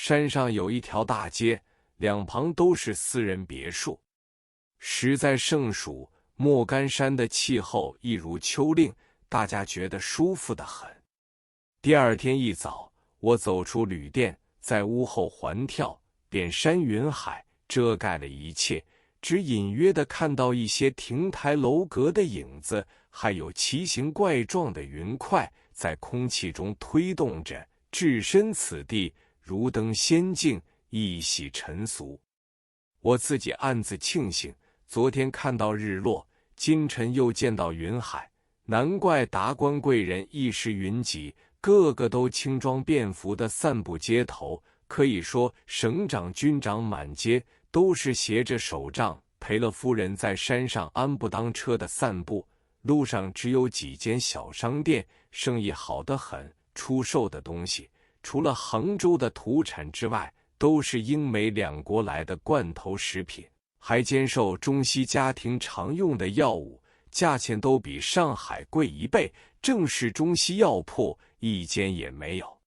山上有一条大街，两旁都是私人别墅。时在盛暑，莫干山的气候一如秋令，大家觉得舒服得很。第二天一早，我走出旅店，在屋后环眺，遍山云海，遮盖了一切，只隐约地看到一些亭台楼阁的影子，还有奇形怪状的云块在空气中推动着，置身此地，如登仙境，一洗尘俗。我自己暗自庆幸，昨天看到日落，今晨又见到云海，难怪达官贵人一时云集，个个都轻装便服地散步街头，可以说省长军长满街，都是携着手杖陪了夫人在山上安步当车的散步。路上只有几间小商店，生意好得很，出售的东西除了杭州的土产之外，都是英美两国来的罐头食品，还兼售中西家庭常用的药物，价钱都比上海贵1倍，正是中西药铺一间也没有。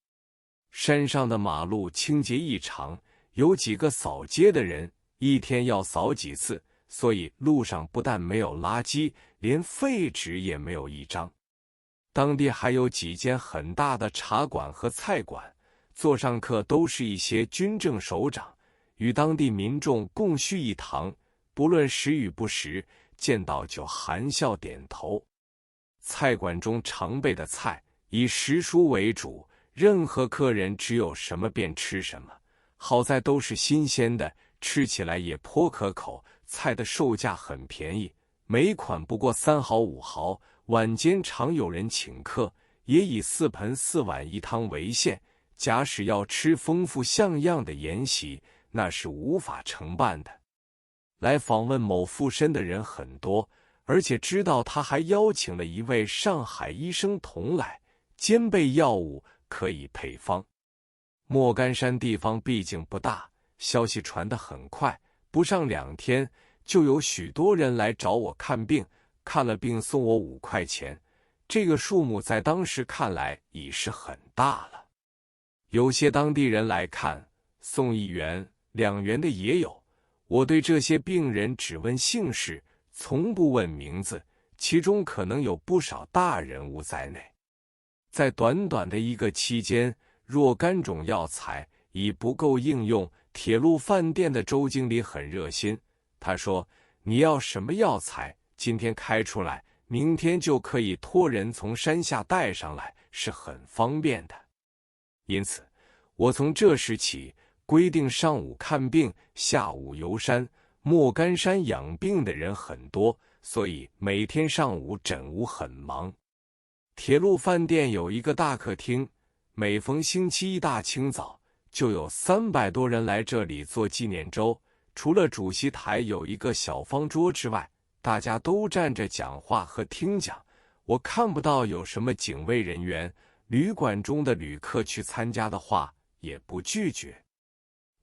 山上的马路清洁异常，有几个扫街的人，一天要扫几次，所以路上不但没有垃圾，连废纸也没有一张。当地还有几间很大的茶馆和菜馆，座上客都是一些军政首长，与当地民众共叙一堂，不论时与不时，见到就含笑点头。菜馆中常备的菜以时蔬为主，任何客人只有什么便吃什么，好在都是新鲜的，吃起来也颇可口。菜的售价很便宜，每款不过3毫5毫，晚间常有人请客，也以4盆4碗1汤为限。假使要吃丰富像样的筵席，那是无法承办的。来访问某附身的人很多，而且知道他还邀请了一位上海医生同来，兼备药物可以配方。莫干山地方毕竟不大，消息传得很快，不上2天，就有许多人来找我看病，看了病送我5块钱，这个数目在当时看来已是很大了。有些当地人来看，送1元、2元的也有。我对这些病人只问姓氏，从不问名字，其中可能有不少大人物在内。在短短的一个期间，若干种药材已不够应用。铁路饭店的周经理很热心，他说：“你要什么药材，今天开出来，明天就可以托人从山下带上来，是很方便的。”因此，我从这时起规定上午看病，下午游山。莫干山养病的人很多，所以每天上午诊屋很忙。铁路饭店有一个大客厅，每逢星期一大清早，就有300多人来这里做纪念粥。除了主席台有一个小方桌之外，大家都站着讲话和听讲。我看不到有什么警卫人员，旅馆中的旅客去参加的话，也不拒绝。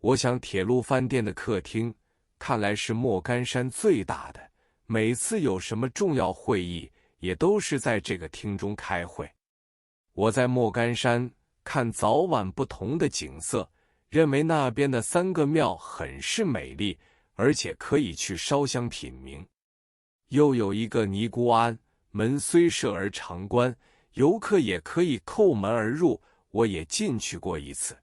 我想铁路饭店的客厅看来是莫干山最大的，每次有什么重要会议，也都是在这个厅中开会。我在莫干山看早晚不同的景色，认为那边的3个庙很是美丽，而且可以去烧香品茗。又有一个尼姑庵，门虽设而常关，游客也可以叩门而入，我也进去过一次。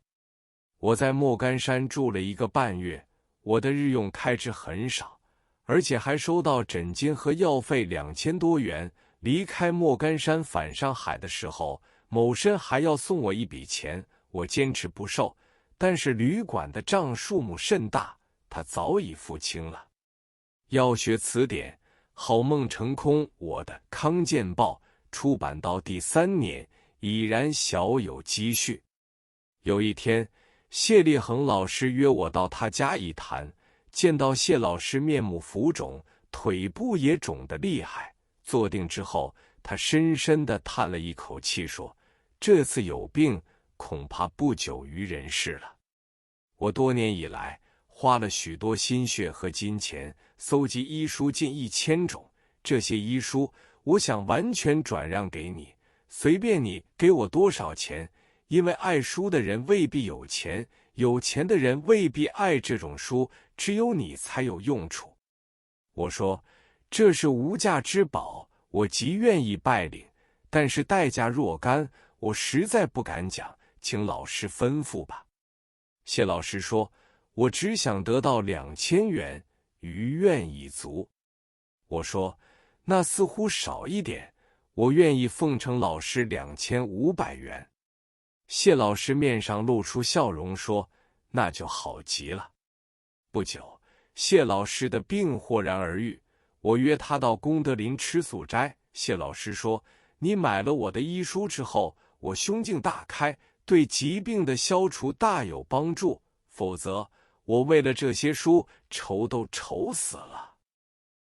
我在莫干山住了1个半月，我的日用开支很少，而且还收到诊金和药费2000多元。离开莫干山返上海的时候，某绅还要送我一笔钱，我坚持不收，但是旅馆的账数目甚大，他早已付清了。药学词典好梦成空，我的康健报出版到第3年，已然小有积蓄。有一天，谢立恒老师约我到他家一谈，见到谢老师面目浮肿，腿部也肿得厉害。坐定之后，他深深地叹了一口气说：“这次有病，恐怕不久于人世了。”我多年以来花了许多心血和金钱，搜集医书近1000种，这些医书我想完全转让给你，随便你给我多少钱，因为爱书的人未必有钱，有钱的人未必爱这种书，只有你才有用处。我说，这是无价之宝，我极愿意拜领，但是代价若干，我实在不敢讲，请老师吩咐吧。谢老师说，我只想得到2000元，余愿已足。我说，那似乎少一点，我愿意奉承老师2500元。谢老师面上露出笑容说，那就好极了。不久，谢老师的病豁然而愈，我约他到功德林吃素斋。谢老师说，你买了我的医书之后，我胸襟大开，对疾病的消除大有帮助，否则我为了这些书愁都愁死了。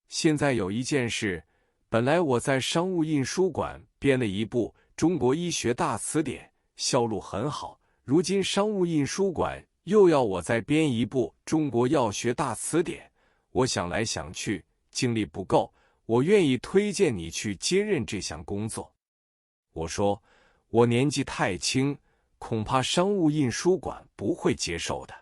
现在有一件事，本来我在商务印书馆编了一部《中国医学大辞典》，销路很好，如今商务印书馆又要我再编一部《中国药学大辞典》，我想来想去，精力不够，我愿意推荐你去接任这项工作。我说，我年纪太轻，恐怕商务印书馆不会接受的。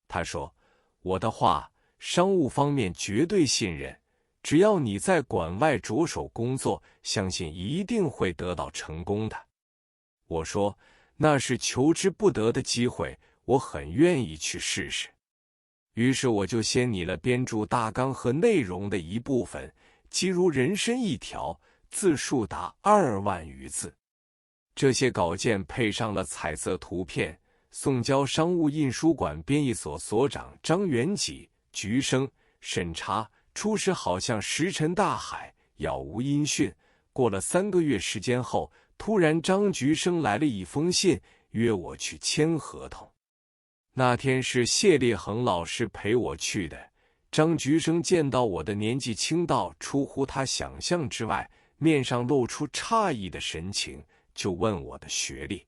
他说，我的话，商务方面绝对信任，只要你在馆外着手工作，相信一定会得到成功的。我说，那是求之不得的机会，我很愿意去试试。于是我就先拟了编著大纲和内容的一部分，即如人参一条，字数达2万余字。这些稿件配上了彩色图片，送交商务印书馆编译所所长张元济、菊生审查。初时好像石沉大海，杳无音讯。过了3个月时间后，突然张菊生来了一封信，约我去签合同。那天是谢烈恒老师陪我去的。张菊生见到我的年纪轻到出乎他想象之外，面上露出诧异的神情，就问我的学历。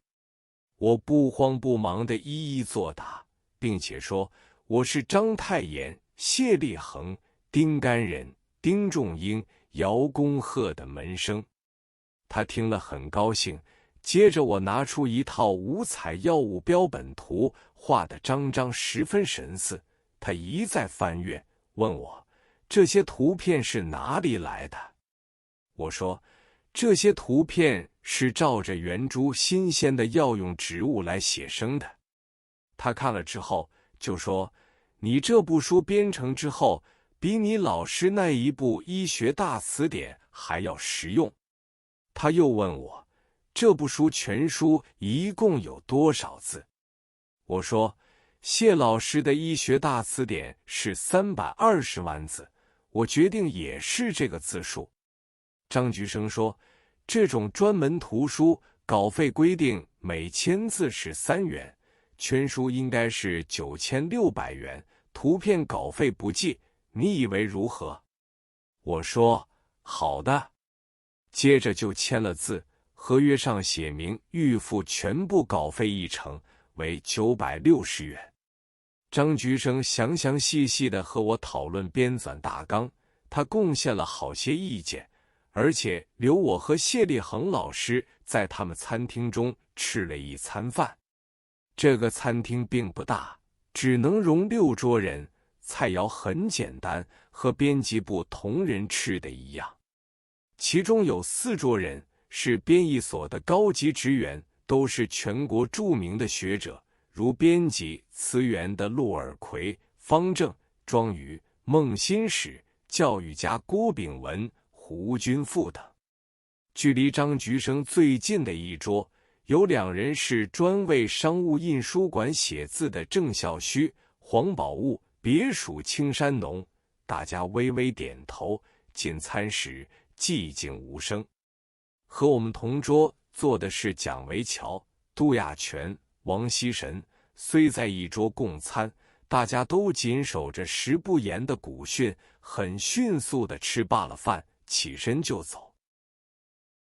我不慌不忙地一一作答，并且说我是章太炎、谢烈恒、丁干人、丁仲英、姚公鹤的门生。他听了很高兴，接着我拿出一套五彩药物标本图，画得张张十分神似。他一再翻阅，问我这些图片是哪里来的。我说，这些图片是照着圆珠新鲜的药用植物来写生的。他看了之后就说，你这部书编成之后，比你老师那一部医学大辞典还要实用。他又问我，这部书全书一共有多少字？我说，谢老师的医学大辞典是320万字，我决定也是这个字数。张菊生说，这种专门图书稿费规定每千字是3元，全书应该是9600元，图片稿费不计，你以为如何？我说，好的。接着就签了字，合约上写明预付全部稿费1成，为960元。张菊生详详细细地和我讨论编纂大纲，他贡献了好些意见，而且留我和谢烈恒老师在他们餐厅中吃了一餐饭。这个餐厅并不大，只能容6桌人，菜肴很简单，和编辑部同仁吃的一样。其中有4桌人是编译所的高级职员，都是全国著名的学者，如编辑词源的陆尔奎、方正、庄瑜、孟新史，教育家郭炳文、胡君富等。距离张菊生最近的一桌，有2人是专为商务印书馆写字的郑孝胥、黄宝物，别属青山农。大家微微点头，进餐时寂静无声。和我们同桌坐的是蒋维桥、杜亚全、王锡神，虽在一桌共餐，大家都谨守着食不言的古训，很迅速地吃罢了饭，起身就走。